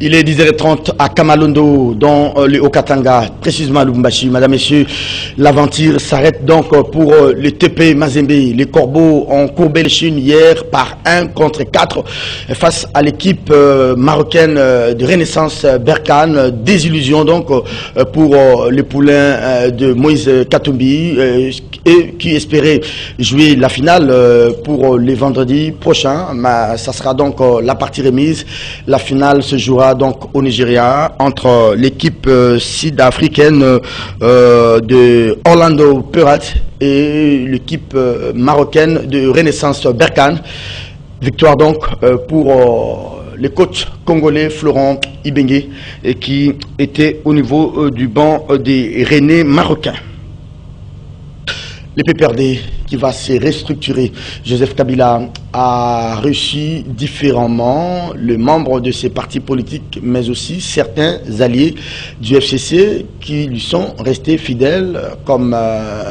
Il est 10h30 à Kamalondo, dans le Haut-Katanga, précisément à Lubumbashi. Madame, Messieurs, l'aventure s'arrête donc pour le TP Mazembe. Les Corbeaux ont courbé les chines hier par 1-4 face à l'équipe marocaine de Renaissance Berkane. Désillusion donc pour les poulains de Moïse Katumbi et qui espéraient jouer la finale pour les vendredis prochains. Ça sera donc la partie remise. La finale se jouera donc au Nigeria entre l'équipe sud-africaine de Orlando Pirates et l'équipe marocaine de Renaissance Berkane. Victoire donc pour les coachs congolais Florent Ibenge qui était au niveau du banc des Rennais marocains. Le PPRD qui va se restructurer. Joseph Kabila a reçu différemment les membres de ses partis politiques, mais aussi certains alliés du FCC qui lui sont restés fidèles, comme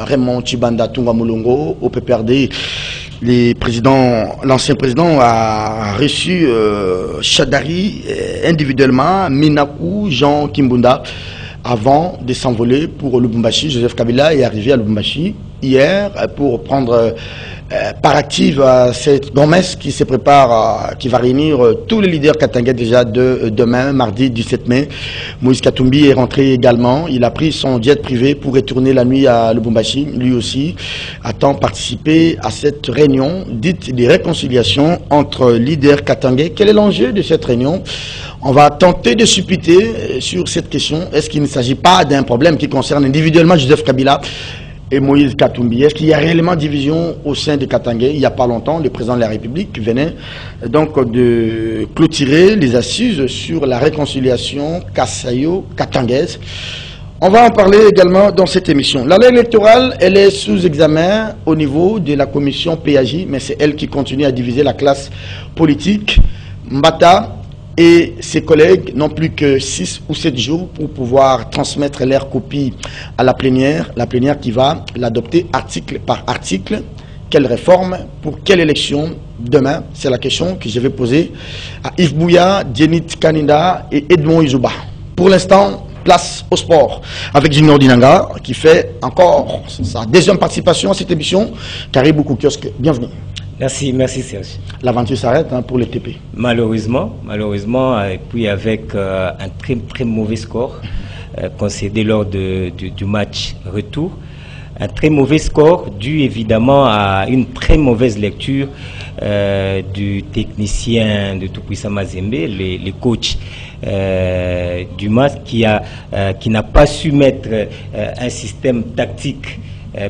Raymond Tshibanda Tunga Mulongo au PPRD. L'ancien président a reçu Chadari individuellement, Minakou, Jean Kimbunda, avant de s'envoler pour Lubumbashi. Joseph Kabila est arrivé à Lubumbashi hier pour prendre par active cette promesse qui se prépare, qui va réunir tous les leaders katangais déjà de demain, mardi 17 mai. Moïse Katumbi est rentré également. Il a pris son jet privé pour retourner la nuit à Lubumbashi. Lui aussi attend participer à cette réunion dite de réconciliation entre leaders katangais. Quel est l'enjeu de cette réunion? On va tenter de supputer sur cette question. Est-ce qu'il ne s'agit pas d'un problème qui concerne individuellement Joseph Kabila et Moïse Katumbi? Est-ce qu'il y a réellement division au sein des Katangais? Il n'y a pas longtemps, le président de la République venait donc de clôturer les assises sur la réconciliation kassayo-katangaise. On va en parler également dans cette émission. La loi électorale, elle est sous examen au niveau de la commission PAJ, mais c'est elle qui continue à diviser la classe politique. Mbata et ses collègues n'ont plus que 6 ou 7 jours pour pouvoir transmettre leur copie à la plénière qui va l'adopter article par article. Quelle réforme pour quelle élection demain? C'est la question que je vais poser à Yves Bouya, Dienit Kaninda et Edmond Izuba. Pour l'instant, place au sport avec Junior Dinanga qui fait encore sa deuxième participation à cette émission. Caribou Kiosque, bienvenue. Merci Serge. L'aventure s'arrête pour le TP. Malheureusement, et puis avec un très mauvais score concédé lors du match retour. Un très mauvais score dû évidemment à une très mauvaise lecture du technicien de Tout-Puissant Mazembe, les coachs du match qui n'a pas su mettre un système tactique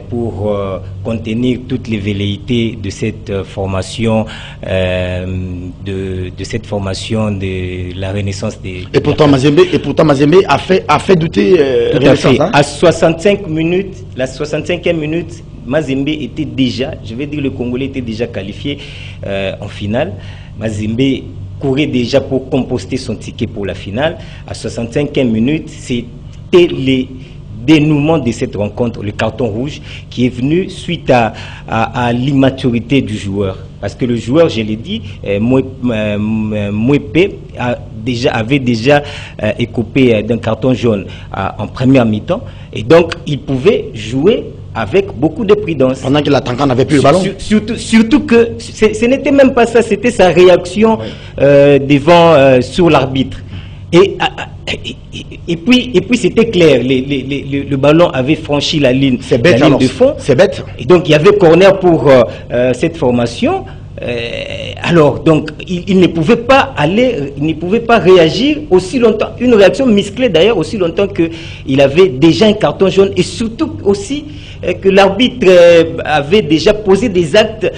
pour contenir toutes les velléités de cette formation, de la Renaissance des... Et pourtant Mazembe a fait douter Renaissance. À 65 minutes, la 65e minute, Mazembe était déjà, je vais dire le Congolais était déjà qualifié en finale. Mazembe courait déjà pour composter son ticket pour la finale. À 65e minute, c'était les dénouement de cette rencontre, le carton rouge qui est venu suite à l'immaturité du joueur. Parce que le joueur, je l'ai dit, Mouepé avait déjà écopé d'un carton jaune en première mi-temps. Et donc, il pouvait jouer avec beaucoup de prudence. Pendant que l'attaquant n'avait plus le ballon. Surtout que ce n'était même pas ça, c'était sa réaction sur l'arbitre. Et puis c'était clair, le ballon avait franchi la ligne de fond. C'est bête. Et donc il y avait corner pour cette formation. Alors donc il ne pouvait pas réagir aussi longtemps, une réaction musclée d'ailleurs aussi longtemps qu'il avait déjà un carton jaune et surtout aussi que l'arbitre avait déjà posé des actes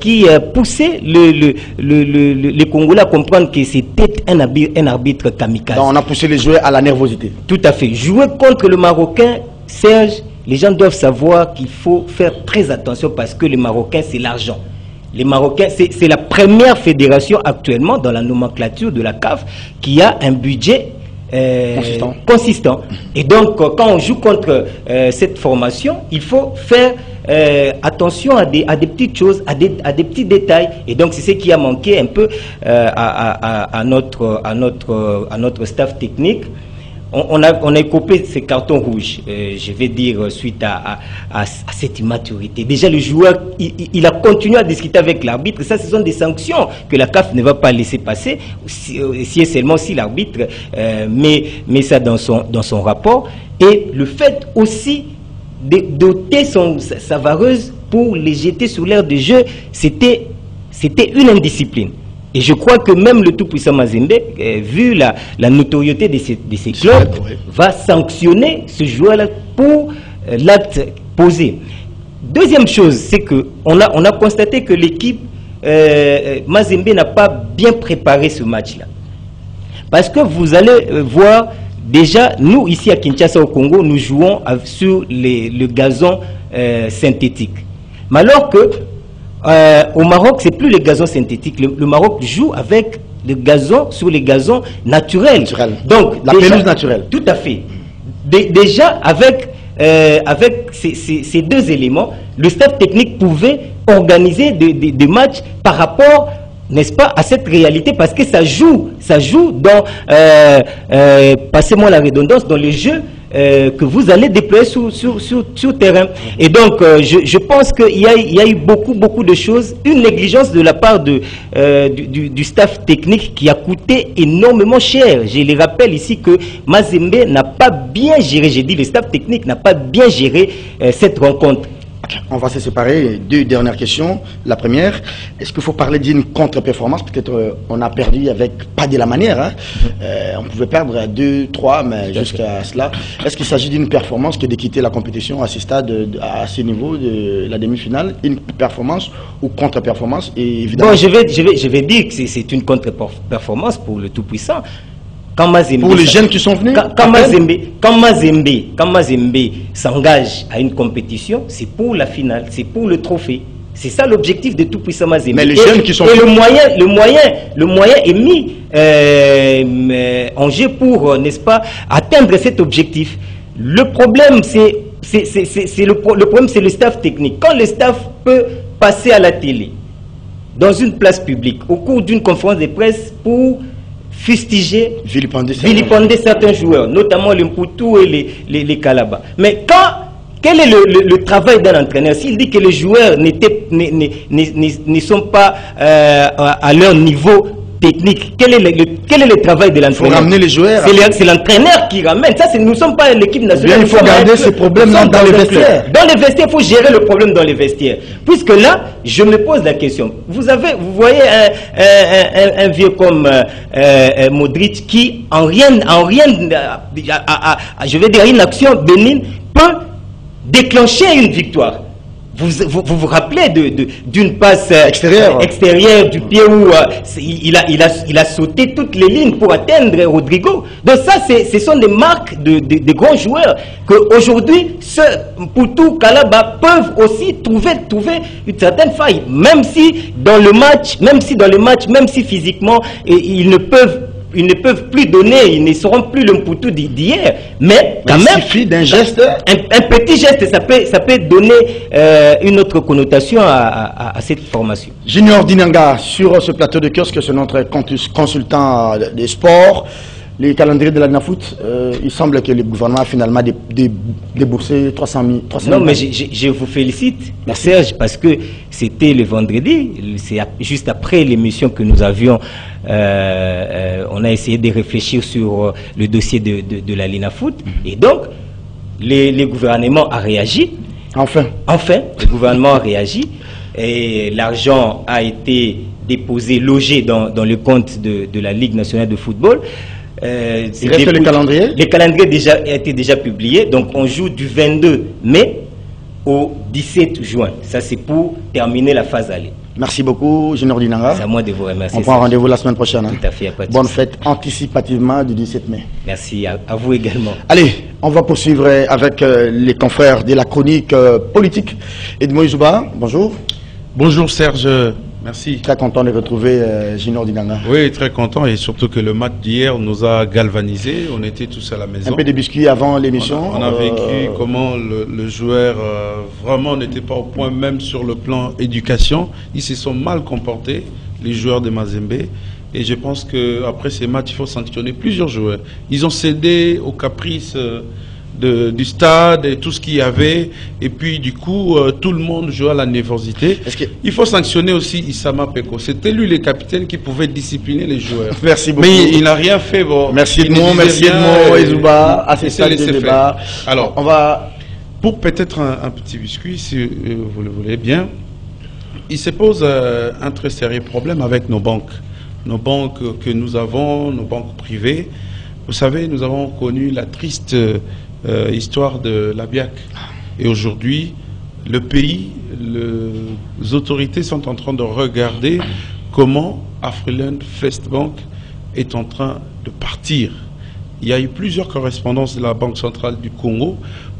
qui poussaient les Congolais à comprendre que c'était un arbitre kamikaze. Donc on a poussé les joueurs à la nervosité. Tout à fait. Jouer contre le Marocain, Serge, les gens doivent savoir qu'il faut faire très attention parce que les Marocains, c'est l'argent. Les Marocains, c'est la première fédération actuellement dans la nomenclature de la CAF qui a un budget consistant. Et donc, quand on joue contre cette formation, il faut faire attention à des petites choses, à des petits détails. Et donc, c'est ce qui a manqué un peu à notre staff technique. On a coupé ces cartons rouges, je vais dire, suite à cette immaturité. Déjà, le joueur, il a continué à discuter avec l'arbitre. Ça, ce sont des sanctions que la CAF ne va pas laisser passer, si et seulement si l'arbitre met ça dans son rapport. Et le fait aussi de doter sa vareuse pour les jeter sur l'aire de jeu, c'était une indiscipline. Et je crois que même le tout-puissant Mazembe, vu la notoriété de ces clubs, va sanctionner ce joueur-là pour l'acte posé. Deuxième chose, c'est qu'on a constaté que l'équipe Mazembe n'a pas bien préparé ce match-là. Parce que vous allez voir, déjà, nous, ici à Kinshasa, au Congo, nous jouons sur le gazon synthétique. Mais alors que au Maroc, c'est plus le gazon synthétique. Le Maroc joue avec le gazon sur les gazons naturels. Donc, la pelouse naturelle. Tout à fait. Déjà, avec ces deux éléments, le staff technique pouvait organiser des matchs par rapport, n'est-ce pas, à cette réalité, parce que ça joue dans, passez-moi la redondance, dans les jeux que vous allez déployer sur terrain. Et donc, je pense qu'il y a eu beaucoup de choses, une négligence de la part du staff technique qui a coûté énormément cher. Je les rappelle ici que Mazembe n'a pas bien géré, j'ai dit le staff technique n'a pas bien géré cette rencontre. On va se séparer. Deux dernières questions. La première, est-ce qu'il faut parler d'une contre-performance? Peut-être on a perdu avec pas de la manière. Hein. On pouvait perdre à 2, 3, mais jusqu'à cela. Est-ce qu'il s'agit d'une performance que de quitter la compétition à ce stade, à ce niveau de la demi-finale? Une performance ou contre-performance? Et évidemment... Bon, je vais dire que c'est une contre-performance pour le tout-puissant. Pour les jeunes qui sont venus, quand Mazembe s'engage à une compétition, c'est pour la finale, c'est pour le trophée. C'est ça l'objectif de tout puissant Mazembe. Mais les jeunes qui sont venus... le moyen est mis en jeu pour, n'est-ce pas, atteindre cet objectif. Le problème, le problème, c'est le staff technique. Quand le staff peut passer à la télé, dans une place publique, au cours d'une conférence de presse pour fustiger, vilipender certains joueurs, notamment les Mputu et les Kalaba. Mais quel est le travail d'un entraîneur? S'il dit que les joueurs ne sont pas à leur niveau technique, quel est le travail de l'entraîneur? Il faut ramener les joueurs. C'est l'entraîneur qui ramène. Ça, nous ne sommes pas l'équipe nationale. Il faut garder ces problèmes dans les vestiaires. Dans les vestiaires, il faut gérer le problème dans les vestiaires. Puisque là, je me pose la question. Vous voyez un vieux comme Modric qui, en rien, je vais dire, une action bénigne peut déclencher une victoire. Vous rappelez d'une passe extérieure du pied où il a sauté toutes les lignes pour atteindre Rodrigo. Donc ça, ce sont des marques de grands joueurs qu'aujourd'hui, Mputu, Kalaba peuvent aussi trouver une certaine faille. Même si dans le match, même si physiquement, ils ne peuvent plus donner, ils ne seront plus le Mputu d'hier. Mais quand même, il suffit d'un geste. Un petit geste, ça peut donner une autre connotation à cette formation. Junior Dinanga, sur ce plateau de kiosque, c'est notre consultant des sports. Les calendriers de la Nafoot, il semble que le gouvernement a finalement déboursé 300 000. Non, mais je vous félicite, Serge, parce que c'était le vendredi, c'est juste après l'émission que nous avions, on a essayé de réfléchir sur le dossier de la Linafoot, et donc le gouvernement a réagi. Enfin, le gouvernement a réagi, et l'argent a été déposé, logé dans le compte de la Ligue nationale de football. Il reste le calendrier. Le calendrier a été déjà publié, donc on joue du 22 mai au 17 juin. Ça, c'est pour terminer la phase aller. Merci beaucoup, Junior Dinanga. C'est à moi de vous remercier. On prend rendez-vous la semaine prochaine. Tout à fait. Bonne fête anticipativement du 17 mai. Merci à vous également. Allez, on va poursuivre avec les confrères de la chronique politique. Edmond Izouba, bonjour. Bonjour Serge. Merci. Très content de retrouver Junior Dinanga. Oui, très content et surtout que le match d'hier nous a galvanisés. On était tous à la maison. Un peu de biscuits avant l'émission. On a vécu comment le joueur vraiment n'était pas au point, même sur le plan éducation. Ils se sont mal comportés, les joueurs de Mazembe. Et je pense qu'après ces matchs, il faut sanctionner plusieurs joueurs. Ils ont cédé aux caprices du stade et tout ce qu'il y avait. Et puis, du coup, tout le monde joue à la nervosité. Il faut sanctionner aussi Issama Peko. C'était lui, le capitaine, qui pouvait discipliner les joueurs. Merci beaucoup. Mais il n'a rien fait. Bon, merci Edmond, Ezouba, à ce stade de débat. Alors, on va... Pour peut-être un petit biscuit, si vous le voulez bien, il se pose un très sérieux problème avec nos banques. Nos banques que nous avons, nos banques privées. Vous savez, nous avons connu la triste histoire de la BIAC. Et aujourd'hui, le pays, les autorités sont en train de regarder comment Afriland First Bank est en train de partir. Il y a eu plusieurs correspondances de la Banque centrale du Congo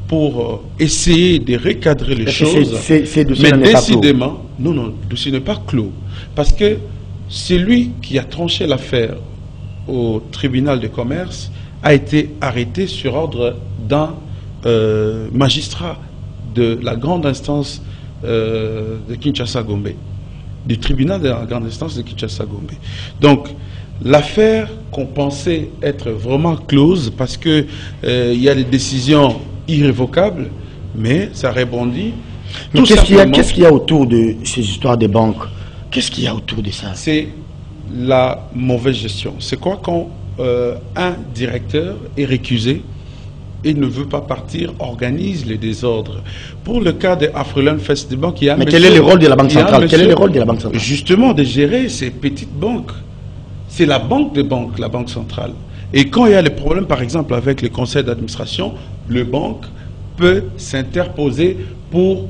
pour essayer de recadrer les choses. Mais décidément, non, le dossier n'est pas clos. Parce que c'est lui qui a tranché l'affaire au tribunal de commerce, a été arrêté sur ordre d'un magistrat de la grande instance de Kinshasa-Gombe, du tribunal de la grande instance de Kinshasa-Gombe. Donc, l'affaire qu'on pensait être vraiment close, parce qu'il y a des décisions irrévocables, mais ça rebondit. Mais qu'est-ce qu'il y a autour de ces histoires des banques? Qu'est-ce qu'il y a autour de ça? C'est la mauvaise gestion. C'est quoi quand un directeur est récusé et ne veut pas partir, organise les désordres. Pour le cas de Afriland First Bank, il y a Mais quel est le rôle de la Banque centrale? Quel est le rôle de la Banque centrale? Justement, de gérer ces petites banques. C'est la banque des banques, la Banque centrale. Et quand il y a les problèmes, par exemple, avec les conseils d'administration, le banque peut s'interposer pour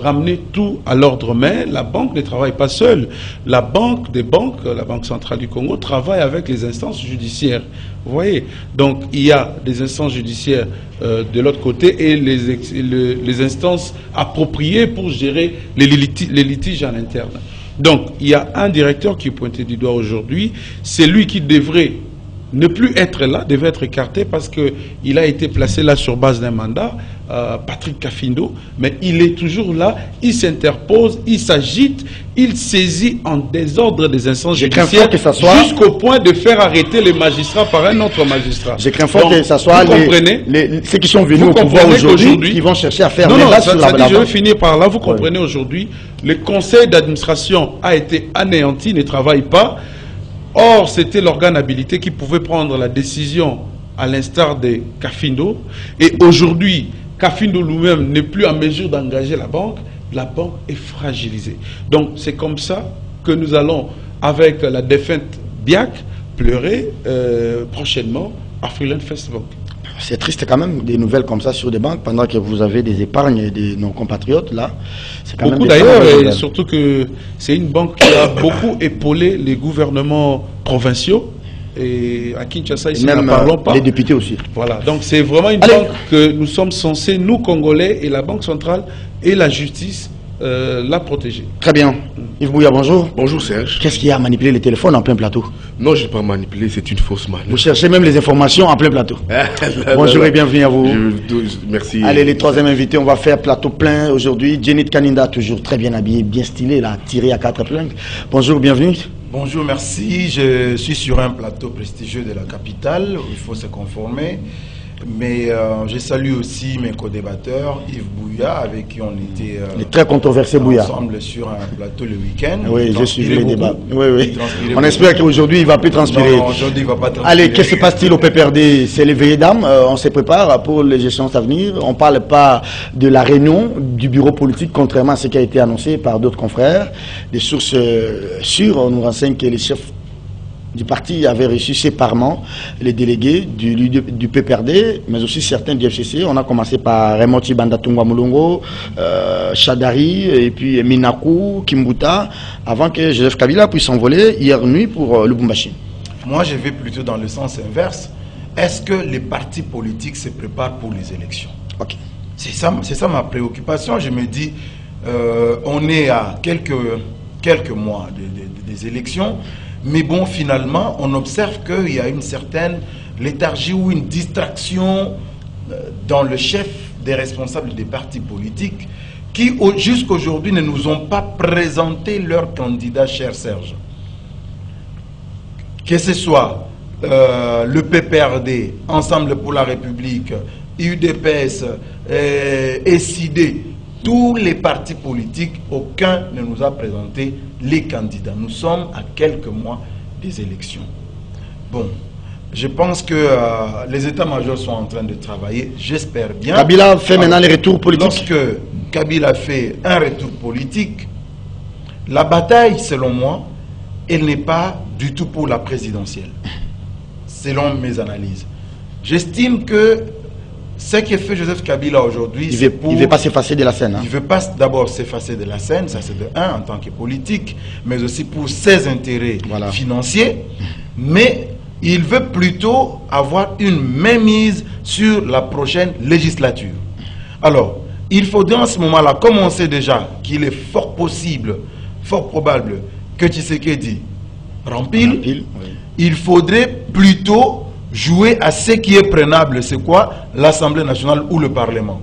ramener tout à l'ordre. Mais la banque ne travaille pas seule. La banque des banques, la Banque centrale du Congo, travaille avec les instances judiciaires. Vous voyez? Donc, il y a des instances judiciaires de l'autre côté et les instances appropriées pour gérer les litiges en interne. Donc, il y a un directeur qui est pointé du doigt aujourd'hui. C'est lui qui devrait ne plus être là, devait être écarté parce qu'il a été placé là sur base d'un mandat, Patrick Kafindo, mais il est toujours là, il s'interpose, il s'agite, il saisit en désordre des instances judiciaires jusqu'au point de faire arrêter les magistrats par un autre magistrat. Je crains fort que ce soit ceux qui sont venus au pouvoir aujourd'hui qui vont chercher à faire je vais finir par là. Vous comprenez aujourd'hui, le conseil d'administration a été anéanti, ne travaille pas. Or, c'était l'organe habilité qui pouvait prendre la décision à l'instar de Kafindo. Et aujourd'hui, Kafindo lui-même n'est plus en mesure d'engager la banque est fragilisée. Donc, c'est comme ça que nous allons, avec la défunte BIAC, pleurer prochainement Afriland First Bank. C'est triste quand même, des nouvelles comme ça sur des banques, pendant que vous avez des épargnes de nos compatriotes, là. Beaucoup d'ailleurs, et surtout que c'est une banque qui a beaucoup épaulé les gouvernements provinciaux. Et à Kinshasa, ici, nous n'en parlons pas. Les députés aussi. Voilà, donc c'est vraiment une banque que nous sommes censés, nous Congolais, et la Banque centrale et la justice, la protéger. Très bien. Yves Bouya, bonjour. Bonjour Serge. Qu'est-ce qu'il y a à manipuler les téléphones en plein plateau? Non, je n'ai pas manipulé, c'est une fausse manip. Vous cherchez même les informations en plein plateau. Bonjour et bienvenue à vous. Merci. Allez, les troisième invités, on va faire plateau plein aujourd'hui. Jenny Kaninda, toujours très bien habillée, bien stylée, là, tirée à 4 épingles. Bonjour, bienvenue. Bonjour, merci. Je suis sur un plateau prestigieux de la capitale, il faut se conformer. Mais je salue aussi mes co-débatteurs, Yves Bouya, avec qui on était très controversé Bouya ensemble sur un plateau le week-end. Oui, j'ai suivi les débats. Oui. On espère qu'aujourd'hui, il ne va plus transpirer. Non, aujourd'hui, il ne va pas transpirer. Allez, qu'est-ce qui se passe-t-il au PPRD? C'est l'éveillé d'âme. On se prépare pour les échéances à venir. On ne parle pas de la réunion du bureau politique, contrairement à ce qui a été annoncé par d'autres confrères. Des sources sûres nous renseignent que les chefs du parti avait reçu séparément les délégués du PPRD, mais aussi certains du FCC. On a commencé par Raymond Bandatungwa Mulongo, Chadari, et puis Minakou, Kimbuta, avant que Joseph Kabila puisse s'envoler hier nuit pour Lubumbashi. Moi, je vais plutôt dans le sens inverse. Est-ce que les partis politiques se préparent pour les élections? Okay. C'est ça ma préoccupation. Je me dis, on est à quelques quelques mois des élections. Mais bon, finalement, on observe qu'il y a une certaine léthargie ou une distraction dans le chef des responsables des partis politiques qui, jusqu'à aujourd'hui, ne nous ont pas présenté leur candidat, cher Serge. Que ce soit le PPRD, Ensemble pour la République, UDPS, SID, tous les partis politiques, aucun ne nous a présenté les candidats. Nous sommes à quelques mois des élections. Bon, je pense que les états-majors sont en train de travailler, j'espère bien. Kabila fait maintenant les retours politiques. Lorsque Kabila fait un retour politique, la bataille, selon moi, elle n'est pas du tout pour la présidentielle, selon mes analyses. J'estime que ce que fait Joseph Kabila aujourd'hui, il ne veut pas s'effacer de la scène. Hein. Il ne veut pas d'abord s'effacer de la scène, ça c'est de un, en tant que politique, mais aussi pour ses intérêts financiers. Mais il veut plutôt avoir une mainmise sur la prochaine législature. Alors, il faudrait en ce moment-là, comme on sait déjà qu'il est fort possible, fort probable que Tshisekedi rempile, il faudrait plutôt jouer à ce qui est prenable, c'est quoi? L'Assemblée nationale ou le Parlement.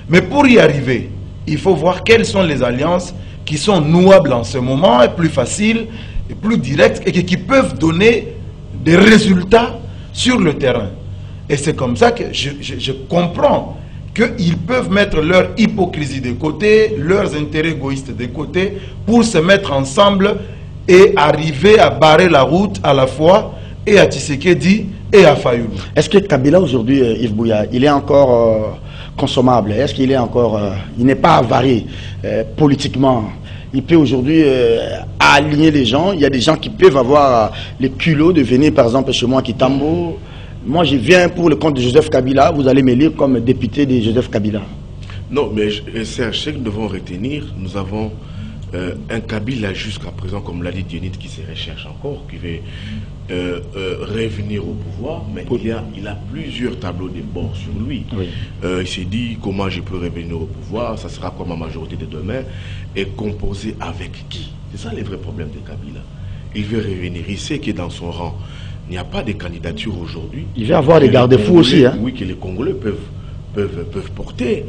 Mais pour y arriver, il faut voir quelles sont les alliances qui sont nouables en ce moment, et plus faciles, et plus directes, et qui peuvent donner des résultats sur le terrain. Et c'est comme ça que je comprends qu'ils peuvent mettre leur hypocrisie de côté, leurs intérêts égoïstes de côté, pour se mettre ensemble et arriver à barrer la route à la fois et à Tshisekedi et à Fayoulou. Est-ce que Kabila aujourd'hui, Yves Bouya, il est encore consommable? Est-ce qu'il est encore... il n'est pas avarié politiquement? Il peut aujourd'hui aligner les gens. Il y a des gens qui peuvent avoir les culots de venir, par exemple, chez moi à Kitambo. Moi, je viens pour le compte de Joseph Kabila. Vous allez me lire comme député de Joseph Kabila. Non, mais Serge, ce que nous devons retenir, nous avons un Kabila jusqu'à présent, comme l'a dit Dionyd, qui se recherche encore, qui veut revenir au pouvoir, mais il a plusieurs tableaux de bord sur lui. Oui. Il s'est dit, comment je peux revenir au pouvoir, ça sera quoi ma majorité de demain, et composer avec qui? C'est ça le vrai problème de Kabila. Il veut revenir, il sait que dans son rang, il n'y a pas de candidature aujourd'hui. Il veut avoir des garde-fous aussi. Hein? Oui, que les Congolais peuvent porter.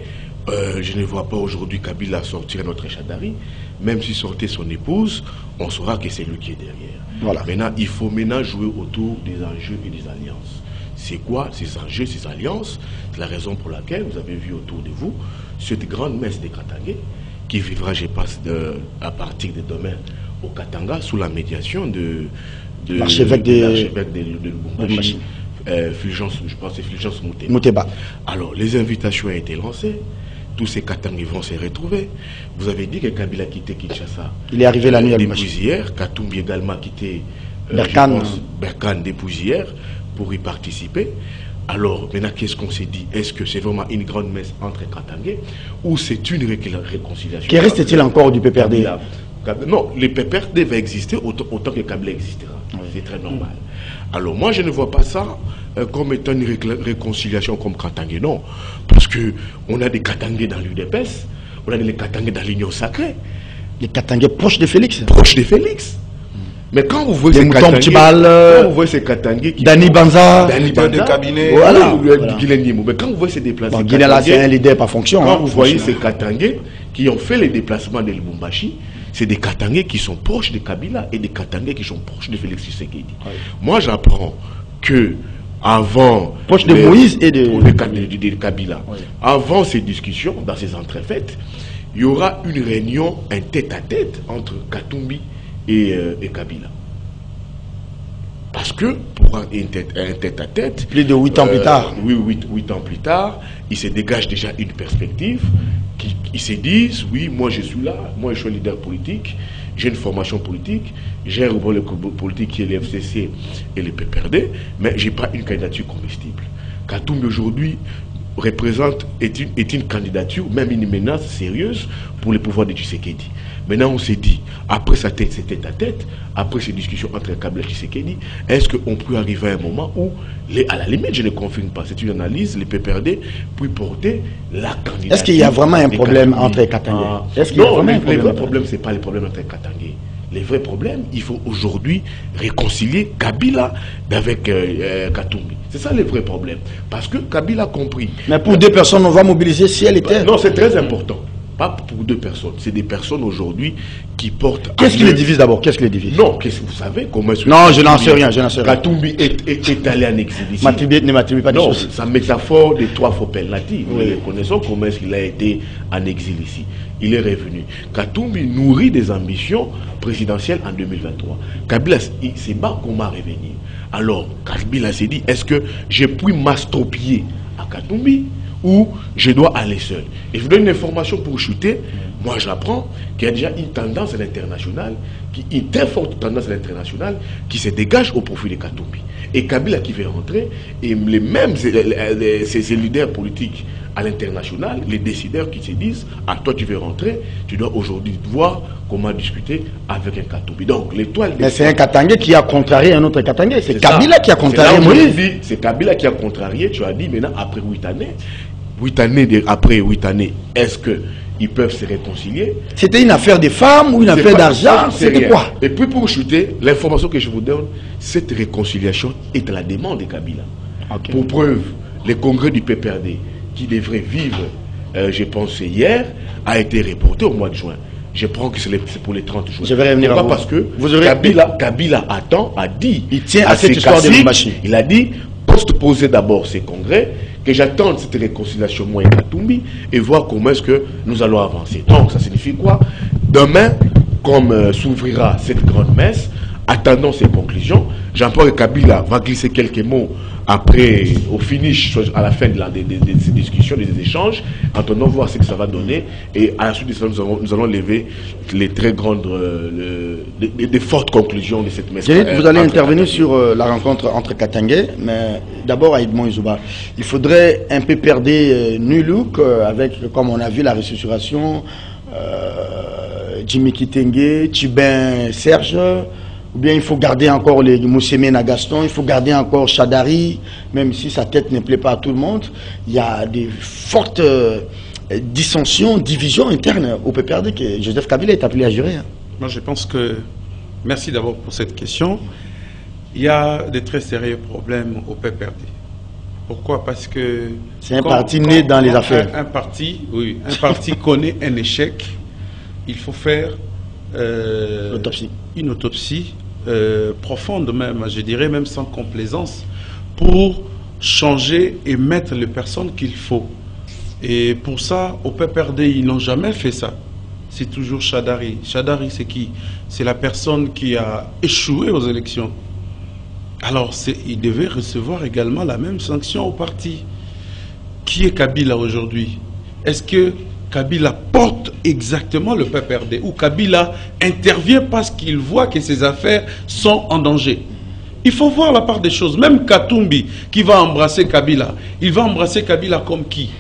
Je ne vois pas aujourd'hui Kabila sortir notre Chadari. Même si sortait son épouse, on saura que c'est lui qui est derrière. Voilà. Maintenant, il faut jouer autour des enjeux et des alliances. C'est quoi ces enjeux, ces alliances? C'est la raison pour laquelle vous avez vu autour de vous cette grande messe des Katangais qui vivra, je pense, à partir de demain au Katanga sous la médiation de l'archevêque de Lubumbashi. Je pense que c'est Fulgence Mouteba. Alors, les invitations ont été lancées. Tous ces Katangais vont se retrouver. Vous avez dit que Kabila a quitté Kinshasa. Il est arrivé la nuit à depuis hier. Katumbi également a quitté Berkane depuis hier pour y participer. Alors, maintenant, qu'est-ce qu'on s'est dit? Est-ce que c'est vraiment une grande messe entre Katangais ou c'est une réconciliation? Que reste-t-il encore du PPRD? Non, le PPRD va exister autant que Kabila existera. Oui. C'est très normal. Alors moi je ne vois pas ça comme étant une réconciliation comme Katangais, non. Parce qu'on a des Katangais dans l'UDPS, on a des Katangais dans l'Union Sacrée. Les Katangais proches de Félix. Proches de Félix. Mais quand vous voyez ces Katangais qui... Dani Banza, de cabinet, voilà. Mais quand vous voyez ces déplacements... Bon, là c'est un leader par fonction. Quand vous voyez ces Katangais qui ont fait les déplacements de Lubumbashi, c'est des Katangais qui sont proches de Kabila et des Katangais qui sont proches de Félix Tshisekedi. Oui. Moi, j'apprends que avant... Proche de Moïse et de Kabila. Oui. Avant ces discussions, dans ces entrefaites, il y aura une réunion, un tête-à-tête entre Katumbi et Kabila. Parce que pour un tête-à-tête... Plus de 8 ans plus tard. Oui, 8 ans plus tard, il se dégage déjà une perspective. Ils se disent, oui, moi je suis là, moi je suis un leader politique, j'ai une formation politique, j'ai un rebond politique qui est le FCC et le PPRD, mais je n'ai pas une candidature comestible. Katumbi aujourd'hui est une candidature, même une menace sérieuse pour le pouvoir de Tshisekedi. Maintenant on s'est dit, après cette tête-à-tête, après ces discussions entre Kabila et Tshisekedi, est-ce qu'on peut arriver à un moment où, à la limite je ne confirme pas, c'est une analyse, les PPRD peuvent porter la candidature. Est-ce qu'il y a vraiment un problème entre Katangais? Non, le vrai problème, ce n'est pas le problème entre Katangais. les vrais problèmes, il faut aujourd'hui réconcilier Kabila avec Katumbi. C'est ça les vrais problèmes. Parce que Kabila a compris. Mais pour deux personnes, on va mobiliser si elle était. Non, c'est très important. Pas pour deux personnes. C'est des personnes aujourd'hui qui portent... Qu'est-ce qui les divise d'abord? Qu'est-ce qui les divise? Non, qu'est-ce que vous savez comment... Non, je n'en sais rien, je n'en sais rien. Katumbi est allé en exil ici. Ne m'attribue pas des Non, choses. sa métaphore des trois faux penalty. Nous les connaissons comment est-ce qu'il a été en exil ici. Il est revenu. Katumbi nourrit des ambitions présidentielles en 2023. Kabila s'est bat comment revenir. Alors, Kabila s'est dit, est-ce que je puis m'astropier à Katumbi ou je dois aller seul? Et je vous donne une information pour chuter. Moi, j'apprends qu'il y a déjà une tendance à l'international, une très forte tendance à l'international qui se dégage au profit de Katumbi. Et Kabila qui veut rentrer, et les mêmes, ces leaders politiques à l'international, les décideurs qui se disent, ah, toi tu veux rentrer, tu dois aujourd'hui voir comment discuter avec un Katumbi. Donc l'étoile... Mais c'est un Katangé qui a contrarié un autre Katangé. C'est Kabila qui a contrarié Moïse. C'est Kabila qui a contrarié, tu as dit maintenant, après 8 années, après 8 années, est-ce qu'ils peuvent se réconcilier? C'était une affaire de femmes ou une affaire d'argent? C'était quoi? Et puis pour chuter, l'information que je vous donne, cette réconciliation est à la demande de Kabila. Okay. Pour preuve, le congrès du PPRD, qui devrait vivre, je pense hier, a été reporté au mois de juin. Je prends que c'est pour les 30 jours. Je vais revenir à vous. Parce que Kabila a dit, il tient à cette histoire de Lubumbashi. Il a dit, post-poser d'abord ces congrès, que j'attende cette réconciliation moi et Katumbi et voir comment est-ce que nous allons avancer. Donc ça signifie quoi? Demain, comme s'ouvrira cette grande messe, attendons ces conclusions. Jean-Paul Kabila va glisser quelques mots après, au finish, à la fin de ces discussions, des échanges. Attendons voir ce que ça va donner. Et à la suite de ça, nous allons lever les très grandes, des fortes conclusions de cette messe. Vous allez intervenir sur la rencontre entre Katangé, mais d'abord à Edmond Izouba. Il faudrait un peu perdre New Look avec, comme on a vu, la restructuration, Jimmy Kitenge, Tchibin Serge. Ou bien il faut garder encore les Moussemena Gaston, il faut garder encore Chadari, même si sa tête ne plaît pas à tout le monde. Il y a des fortes dissensions, divisions internes au PPRD que Joseph Kabila est appelé à gérer. Moi je pense que, merci d'abord pour cette question, il y a de très sérieux problèmes au PPRD. Pourquoi? Parce que... C'est un parti né dans les affaires. Un parti connaît un échec, il faut faire une autopsie profonde même, je dirais même sans complaisance, pour changer et mettre les personnes qu'il faut. Et pour ça, au PPRD, ils n'ont jamais fait ça. C'est toujours Chadari. Chadari, c'est qui? C'est la personne qui a échoué aux élections. Alors, il devait recevoir également la même sanction au parti. Qui est Kabila aujourd'hui? Est-ce que Kabila porte exactement le PPRD ou Kabila intervient parce qu'il voit que ses affaires sont en danger? Il faut voir la part des choses. Même Katumbi qui va embrasser Kabila, il va embrasser Kabila comme qui?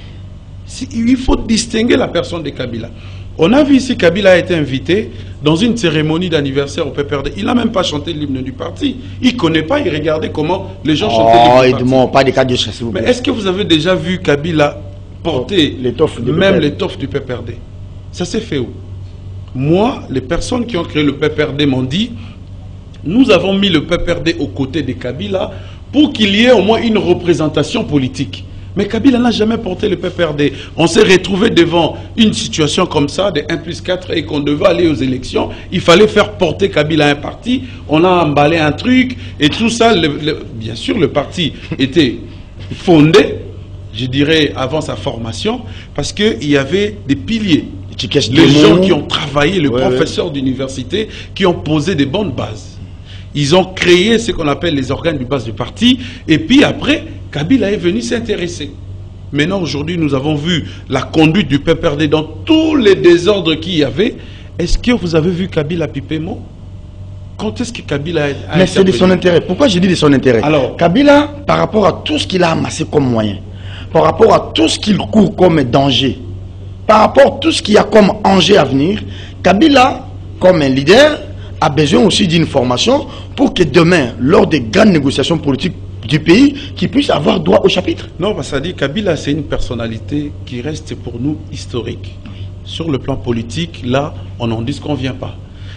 Il faut distinguer la personne de Kabila. On a vu ici Kabila a été invité dans une cérémonie d'anniversaire au PPRD. Il n'a même pas chanté l'hymne du parti. Il ne connaît pas, il regardait comment les gens chantaient l'hymne du parti. Pas des cas de chasse. Mais est-ce que vous avez déjà vu Kabila porter même l'étoffe du PPRD? Ça s'est fait où? Moi, les personnes qui ont créé le PPRD m'ont dit, nous avons mis le PPRD aux côtés de Kabila pour qu'il y ait au moins une représentation politique. Mais Kabila n'a jamais porté le PPRD. On s'est retrouvé devant une situation comme ça, de 1+4, et qu'on devait aller aux élections. Il fallait faire porter Kabila à un parti. On a emballé un truc, et tout ça, bien sûr, le parti était fondé, je dirais, avant sa formation, parce qu'il y avait des piliers. Les gens qui ont travaillé, les professeurs d'université, qui ont posé des bonnes bases. Ils ont créé ce qu'on appelle les organes de base du parti, et puis après, Kabila est venu s'intéresser. Maintenant, aujourd'hui, nous avons vu la conduite du PPRD dans tous les désordres qu'il y avait. Est-ce que vous avez vu Kabila piper mot? Quand est-ce que Kabila a... Mais c'est de son intérêt. Pourquoi j'ai dit de son intérêt? Alors, Kabila, par rapport à tout ce qu'il a amassé comme moyen, par rapport à tout ce qu'il court comme danger, par rapport à tout ce qu'il y a comme enjeu à venir, Kabila, comme un leader, a besoin aussi d'une formation pour que demain, lors des grandes négociations politiques du pays, qu'il puisse avoir droit au chapitre. Non, ça dit Kabila, c'est une personnalité qui reste pour nous historique. Sur le plan politique, là, on n'en disconvient pas.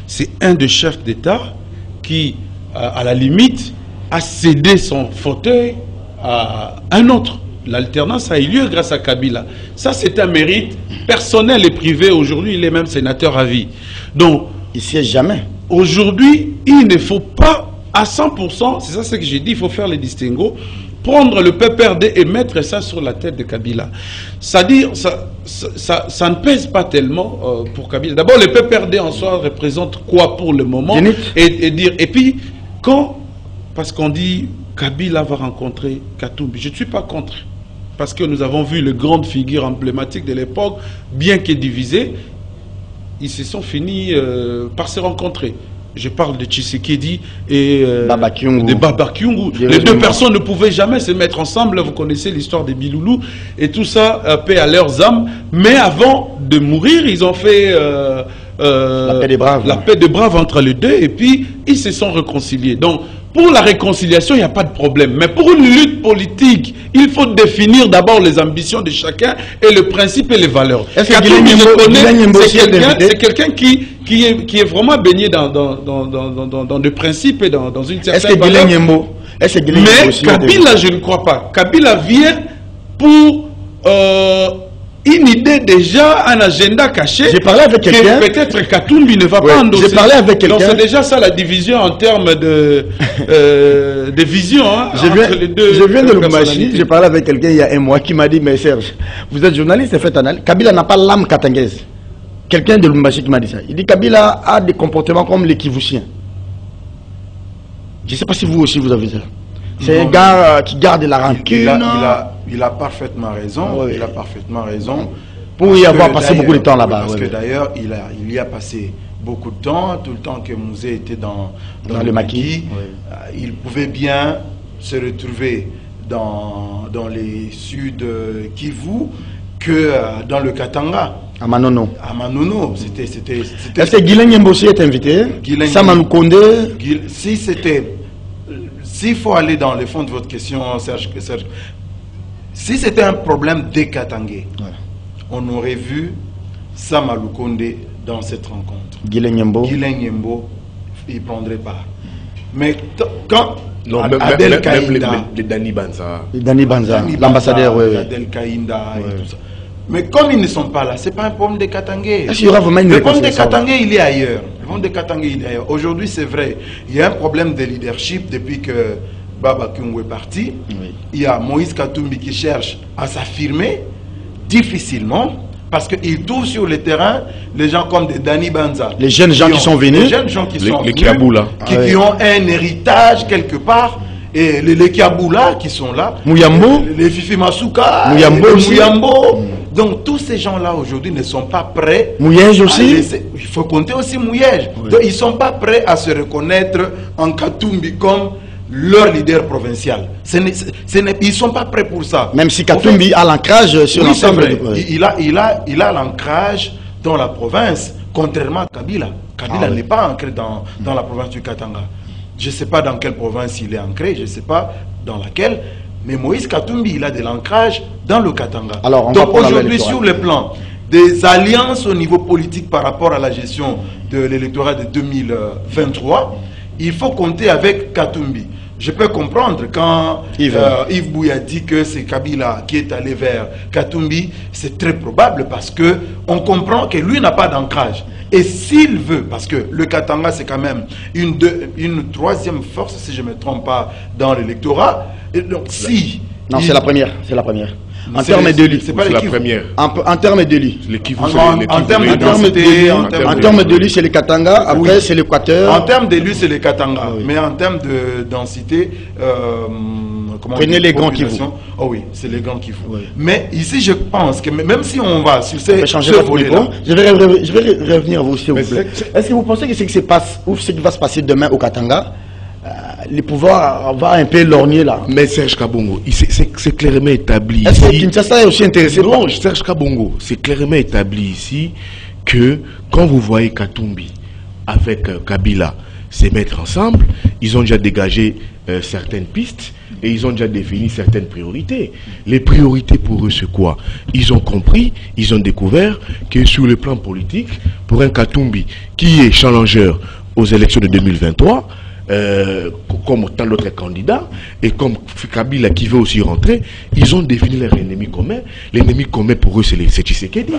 c'est un des chefs d'État qui, à la limite, a cédé son fauteuil à un autre. L'alternance a eu lieu grâce à Kabila. Ça, c'est un mérite personnel et privé. Aujourd'hui, il est même sénateur à vie. Donc, il siège jamais. Aujourd'hui, il ne faut pas, à 100%, c'est ça ce que j'ai dit, il faut faire les distinguos, prendre le PPRD et mettre ça sur la tête de Kabila. C'est-à-dire, ça ne pèse pas tellement pour Kabila. D'abord, le PPRD en soi représente quoi pour le moment? Et puis, parce qu'on dit Kabila va rencontrer Katumbi, je ne suis pas contre. Parce que nous avons vu les grandes figures emblématiques de l'époque, bien que divisées, ils se sont finis par se rencontrer. Je parle de Tshisekedi et de Baba Kyungu. Les deux personnes ne pouvaient jamais se mettre ensemble. Vous connaissez l'histoire des Biloulou et tout ça, paix à leurs âmes. Mais avant de mourir, ils ont fait la paix des braves entre les deux et puis ils se sont réconciliés. Donc, pour la réconciliation, il n'y a pas de problème. Mais pour une lutte politique, il faut définir d'abord les ambitions de chacun et le principe et les valeurs. C'est quelqu'un qui est vraiment baigné dans des principes et dans une certaine valeur. Mais Kabila, je ne crois pas. Kabila vient pour une idée déjà, un agenda caché. J'ai parlé avec quelqu'un. Peut-être Katumbi ne va pas endosser. J'ai parlé avec quelqu'un. Donc c'est déjà ça la division en termes de vision. Hein, je viens de Lubumbashi. J'ai parlé avec quelqu'un il y a un mois qui m'a dit, mais Serge, vous êtes journaliste et faites analyse. Kabila n'a pas l'âme katangaise. Quelqu'un de Lubumbashi qui m'a dit ça. Il dit Kabila a des comportements comme les Kivusiens. Je ne sais pas si vous aussi vous avez ça. C'est un gars qui garde la rancune. Il a parfaitement raison. Oui. Il a parfaitement raison. Pour y avoir passé beaucoup de temps là-bas. Parce que d'ailleurs, il y a passé beaucoup de temps. Tout le temps que Mouzé était dans le maquis, il pouvait bien se retrouver dans les sud Kivu que dans le Katanga. À Manono. À Manono. Est-ce que Guilain Nyembosi est invité? Samanou Kondé? S'il faut aller dans le fond de votre question, Serge, si c'était un problème des Katangais, on aurait vu Samalou Kondé dans cette rencontre. Guilain Nyembo, il prendrait part. Mais quand Adel Kaïnda, les Dani Banza, l'ambassadeur, Adel Kaïnda et tout ça. Mais comme ils ne sont pas là, ce n'est pas un problème des Katangais. Le problème des Katangais, il est ailleurs. Aujourd'hui, c'est vrai, il y a un problème de leadership depuis que Baba Kyungu est parti. Oui. Il y a Moïse Katumbi qui cherche à s'affirmer difficilement parce qu'il trouve sur le terrain les gens comme des Dani Banza. Les jeunes gens qui sont venus. Les jeunes gens qui sont venus, qui ont un héritage quelque part. Et les Kiaboula qui sont là. Mouyambo. Les Fifi Masuka. Mouyambo. Donc tous ces gens-là aujourd'hui ne sont pas prêts. Mouyège aussi. Il faut compter aussi Mouyège. Oui. Donc ils ne sont pas prêts à se reconnaître en Katumbi comme leur leader provincial. Ils ne sont pas prêts pour ça. Même si Katumbi a l'ancrage sur l'ensemble. Il a l'ancrage dans la province, contrairement à Kabila. Kabila n'est pas ancré dans la province du Katanga. Je ne sais pas dans quelle province il est ancré, je ne sais pas dans laquelle. Mais Moïse Katumbi, il a de l'ancrage dans le Katanga. Donc aujourd'hui, sur le plan des alliances au niveau politique par rapport à la gestion de l'électorat de 2023, il faut compter avec Katumbi. Je peux comprendre quand Yves Bouya dit que c'est Kabila qui est allé vers Katumbi, c'est très probable parce que on comprend que lui n'a pas d'ancrage. Et s'il veut, parce que le Katanga c'est quand même une troisième force, si je ne me trompe pas, dans l'électorat. Donc si... Non, c'est la première. C'est la première. En termes d'élus. C'est pas la première. En termes d'élus. En termes d'élus, c'est le Katanga. Après, c'est l'Équateur. En termes d'élus, c'est le Katanga. Mais en termes de densité, prenez les grands Kivu. Oh oui, c'est les grands Kivu. Oui. Mais ici, je pense que même si on va sur ces volets-là, je vais revenir à vous, s'il vous plaît. Est-ce que vous pensez que ce qui va se passer demain au Katanga, les pouvoirs vont un peu lorgner là? Mais Serge Kabongo, c'est clairement établi ici. Est-ce que Kinshasa est aussi intéressé? Non, Serge Kabongo, c'est clairement établi ici que quand vous voyez Katumbi avec Kabila se mettre ensemble, ils ont déjà dégagé certaines pistes. et ils ont déjà défini certaines priorités. Les priorités pour eux, c'est quoi? Ils ont compris, ils ont découvert que sur le plan politique, pour un Katumbi qui est challenger aux élections de 2023, comme tant d'autres candidats, et comme Kabila qui veut aussi rentrer, ils ont défini leur ennemi commun. L'ennemi commun pour eux, c'est Tshisekedi.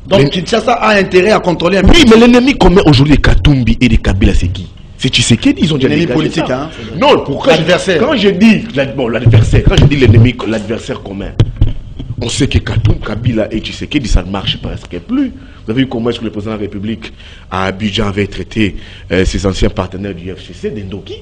Donc Kinshasa a intérêt à contrôler un peu. Oui, mais l'ennemi commun aujourd'hui de Katumbi et de Kabila, c'est qui? C'est Tshisekedi, ils ont déjà l'ennemi politique, hein. Non, pourquoi l'adversaire. Quand je dis l'adversaire, quand je dis l'ennemi, l'adversaire commun, on sait que Kabila et Tshisekedi, ça ne marche presque plus. Vous avez vu comment est-ce que le président de la République à Abidjan avait traité ses anciens partenaires du FCC, d'Endoki.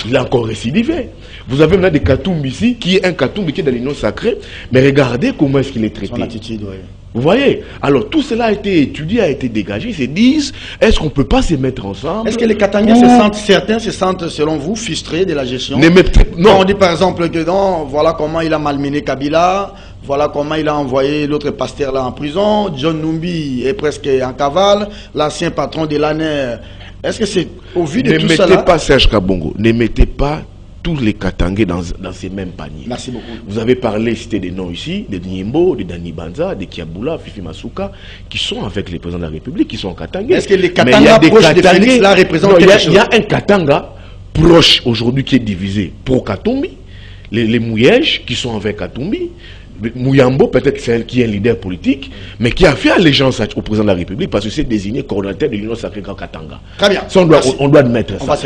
Il a encore récidivé. Vous avez maintenant des Katumbi ici, qui est un Katumbi qui est dans l'union sacrée, mais regardez comment est-ce qu'il est traité. Son attitude, oui. Vous voyez? Alors tout cela a été étudié, a été dégagé. Ils se disent, est-ce qu'on ne peut pas se mettre ensemble? Est-ce que les Katangais certains se sentent, selon vous, frustrés de la gestion? Non. On dit par exemple que non, voilà comment il a malmené Kabila, voilà comment il a envoyé l'autre pasteur là en prison, John Numbi est presque en cavale, l'ancien patron de l'ANER. Est-ce que c'est au vu de tout ça? Ne mettez pas Serge Kabongo, ne mettez pas tous les Katangais dans ces mêmes paniers. Merci beaucoup. Vous avez parlé, cité des noms ici, de Nyembo, de Dani Banza, de Kiaboula, Fifi Masuka, qui sont avec les présidents de la République, qui sont Katangais. Est-ce que les Katanga proches de Félix là représentent quelque chose? Il y a un Katanga proche aujourd'hui qui est divisé pro Katumbi, les Mouyèges qui sont avec Katumbi, Mouyambo, peut-être celle qui est un leader politique, mais qui a fait allégeance au président de la République parce que c'est désigné coordonnateur de l'Union sacrée Grand Katanga. Très bien. Ça, on doit admettre ça.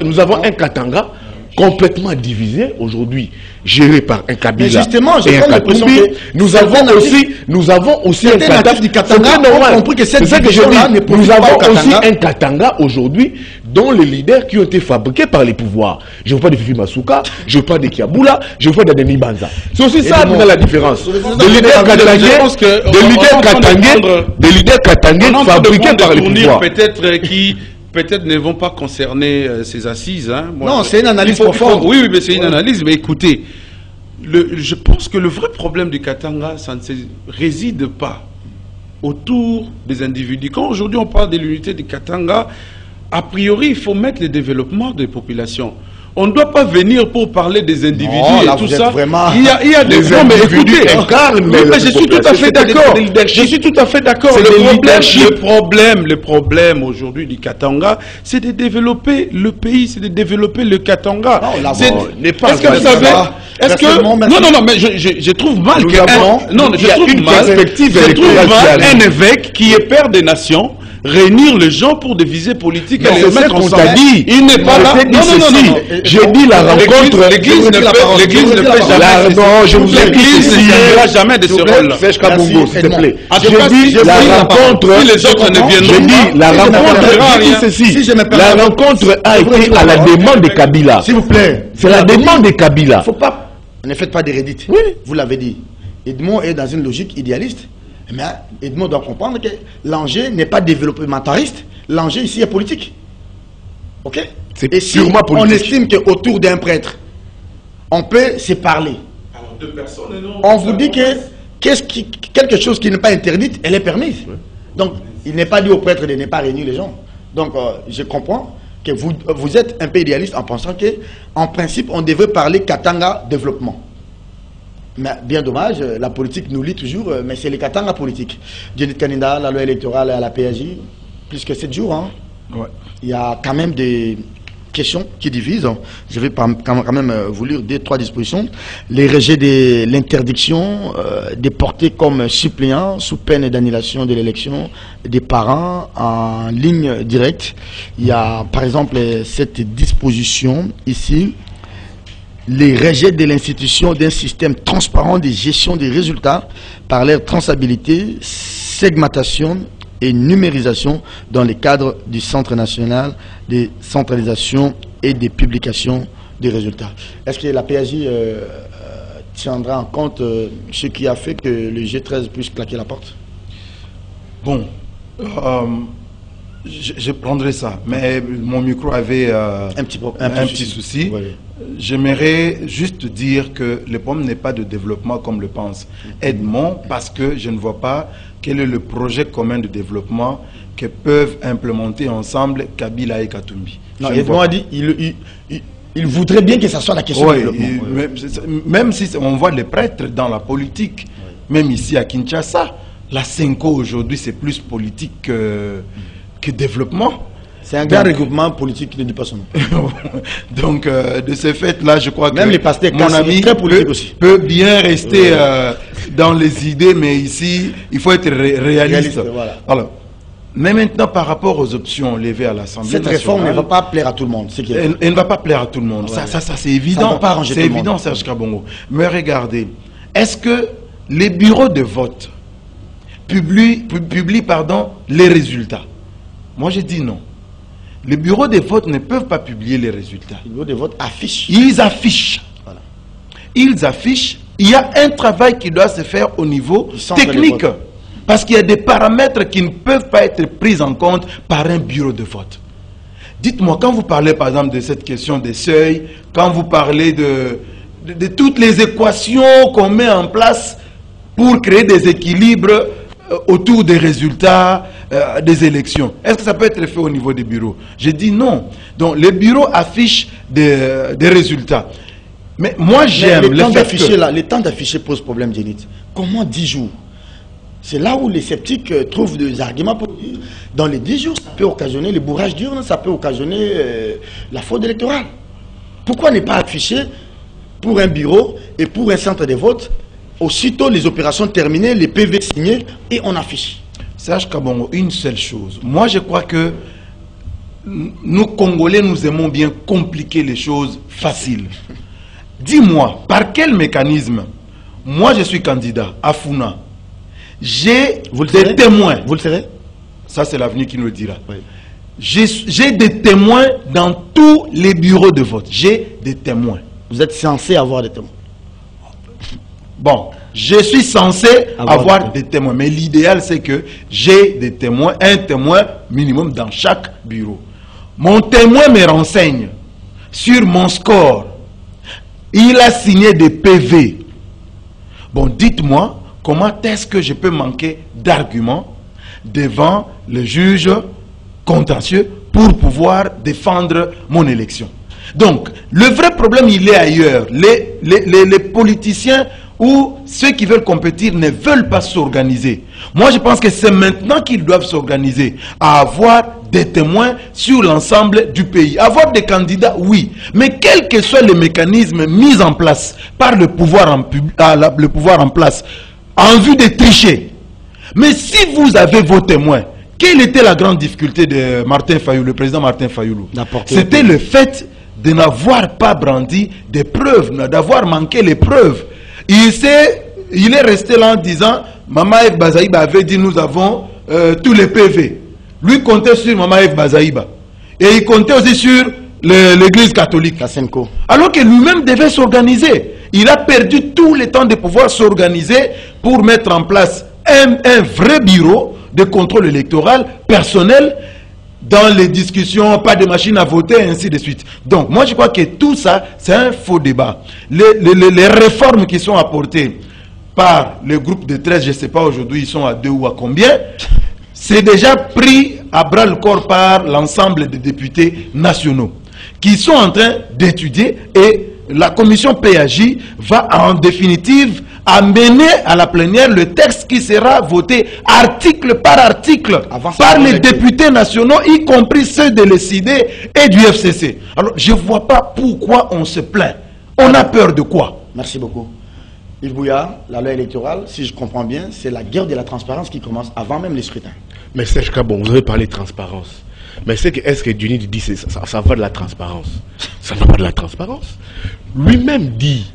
Nous avons un Katanga complètement divisé aujourd'hui, géré par un Kabila. Mais justement, et un Katumbi. Nous avons aussi un Katanga. C'est ça que je dis. Nous avons aussi un Katanga aujourd'hui dont les leaders qui ont été fabriqués par les pouvoirs. Je ne veux pas de Fifi Masuka, je ne veux pas de Kiaboula, je ne veux pas de Denis Banza. C'est aussi ça la différence. Des leaders katangais fabriqués par les pouvoirs. Peut-être ne vont pas concerner ces assises. Hein. Non, c'est une analyse profonde. Oui, mais c'est une analyse. Mais écoutez, je pense que le vrai problème du Katanga, ça ne réside pas autour des individus. Quand aujourd'hui on parle de l'unité du Katanga, a priori, il faut mettre le développement des populations. On ne doit pas venir pour parler des individus et tout ça. Il y a des gens, mais écoutez, je suis tout à fait d'accord. Je suis tout à fait d'accord. Le problème aujourd'hui du Katanga, c'est de développer le pays, c'est de développer le Katanga. Est-ce que vous savez? Est-ce que non, mais je trouve mal un évêque qui est père des nations réunir les gens pour des visées politiques et les mettre ensemble. Il n'est pas là. Non. J'ai dit la rencontre. L'église ne fait jamais. Non, je vous ai dit l'église ne servira jamais de ce rôle-là. Serge Kabongo, s'il te plaît. J'ai dit la rencontre. Si les autres ne viendront pas. J'ai dit la rencontre. La rencontre a été à la demande de Kabila. S'il vous plaît. C'est la demande de Kabila. Faut pas. Ne faites pas des rédits. Oui. Vous l'avez dit. Edmond est dans une logique idéaliste. Mais Edmond doit comprendre que l'enjeu n'est pas développementariste, l'enjeu ici est politique. Ok? C'est purement politique. On estime qu'autour d'un prêtre, on peut se parler. Alors, deux personnes, non, on vous dit que quelque chose qui n'est pas interdite, elle est permise. Oui. Donc, il n'est pas dit au prêtre de ne pas réunir les gens. Donc, je comprends que vous êtes un peu idéaliste en pensant qu'en principe, on devrait parler Katanga développement. Mais bien dommage, la politique nous lie toujours, mais c'est les Katanga politiques. Djenit Kaninda, la loi électorale à la PAJ, plus que 7 jours. Hein. Ouais. Il y a quand même des questions qui divisent. Je vais quand même vous lire 2-3 dispositions. Les rejets de l'interdiction des portés comme suppléants sous peine d'annulation de l'élection des parents en ligne directe. Il y a par exemple cette disposition ici. Les rejets de l'institution d'un système transparent de gestion des résultats par leur traçabilité, segmentation et numérisation dans le cadre du Centre national de centralisation et de publication des résultats. Est-ce que la PAJ tiendra en compte ce qui a fait que le G13 puisse claquer la porte? Bon, je prendrai ça, mais mon micro avait un petit souci. Oui. J'aimerais juste dire que le problème n'est pas de développement comme le pense Edmond, parce que je ne vois pas quel est le projet commun de développement que peuvent implémenter ensemble Kabila et Katumbi. Non, Edmond a dit il voudrait bien que ça soit la question du développement. Même si on voit les prêtres dans la politique, même ici à Kinshasa, la Senko aujourd'hui c'est plus politique que développement. C'est un grand regroupement politique qui ne dit pas son nom. Donc, de ce fait-là, je crois même que les pasteurs, mon ami très politique aussi. peut bien rester dans les idées, mais ici, il faut être réaliste. Voilà. Alors, mais maintenant, par rapport aux options levées à l'Assemblée nationale... Cette réforme ne va pas plaire à tout le monde. Elle ne va pas plaire à tout le monde. Ouais. Ça c'est évident. Ça ne va pas arranger tout le monde. C'est évident, Serge Kabongo. Mais regardez, est-ce que les bureaux de vote publient les résultats? Moi, je dis non. Les bureaux de vote ne peuvent pas publier les résultats. Les bureaux de vote affichent. Ils affichent. Voilà. Ils affichent. Il y a un travail qui doit se faire au niveau technique. Parce qu'il y a des paramètres qui ne peuvent pas être pris en compte par un bureau de vote. Dites-moi, quand vous parlez par exemple de cette question des seuils, quand vous parlez de toutes les équations qu'on met en place pour créer des équilibres autour des résultats des élections, est-ce que ça peut être fait au niveau des bureaux? J'ai dit non. Donc les bureaux affichent des résultats. Mais moi j'aime le fait que... Le temps d'afficher pose problème, Djenit. Comment 10 jours? C'est là où les sceptiques trouvent des arguments pour dire, dans les 10 jours, ça peut occasionner le bourrage d'urne, ça peut occasionner la fraude électorale. Pourquoi ne pas afficher pour un bureau et pour un centre de vote, aussitôt les opérations terminées, les PV signés, et on affiche? Serge Kabongo, une seule chose. Moi, je crois que nous, Congolais, nous aimons bien compliquer les choses faciles. Dis-moi, par quel mécanisme? Moi, je suis candidat à Funa. J'ai des témoins. Vous le savez? Ça, c'est l'avenir qui nous le dira. Oui. J'ai des témoins dans tous les bureaux de vote. J'ai des témoins. Vous êtes censé avoir des témoins. Bon, je suis censé avoir des témoins. Mais l'idéal, c'est que j'ai des témoins, un témoin minimum dans chaque bureau. Mon témoin me renseigne sur mon score. Il a signé des PV. Bon, dites-moi, comment est-ce que je peux manquer d'arguments devant le juge contentieux pour pouvoir défendre mon élection? Donc, le vrai problème, il est ailleurs. Les politiciens ou ceux qui veulent compétir ne veulent pas s'organiser. Moi, je pense que c'est maintenant qu'ils doivent s'organiser, à avoir des témoins sur l'ensemble du pays. Avoir des candidats, oui. Mais quels que soient les mécanismes mis en place par le pouvoir en place, en vue de tricher. Mais si vous avez vos témoins, quelle était la grande difficulté de Martin Fayulu, le président Martin Fayulu? C'était le fait de n'avoir pas brandi des preuves, d'avoir manqué les preuves. Il est resté là en disant, Mama F. Bazaïba avait dit, nous avons tous les PV. Lui comptait sur Mama F. Bazaïba. Et il comptait aussi sur l'église catholique. La Senko. Alors que lui-même devait s'organiser. Il a perdu tout le temps de pouvoir s'organiser pour mettre en place un vrai bureau de contrôle électoral personnel dans les discussions, pas de machine à voter, et ainsi de suite. Donc, moi, je crois que tout ça, c'est un faux débat. Les réformes qui sont apportées par le groupe de 13, je ne sais pas aujourd'hui, ils sont à 2 ou à combien, c'est déjà pris à bras le corps par l'ensemble des députés nationaux qui sont en train d'étudier, et la commission PAJ va en définitive amener à la plénière le texte qui sera voté article par article par les députés nationaux, y compris ceux de l'ECD et du FCC. Alors, je ne vois pas pourquoi on se plaint. On a peur de quoi? Merci beaucoup. Yves Bouya, la loi électorale, si je comprends bien, c'est la guerre de la transparence qui commence avant même les scrutins. Mais Serge Kabongo, vous avez parlé de transparence. Mais est-ce que Djenit dit que ça va de la transparence? Ça n'a pas de la transparence. Lui-même dit,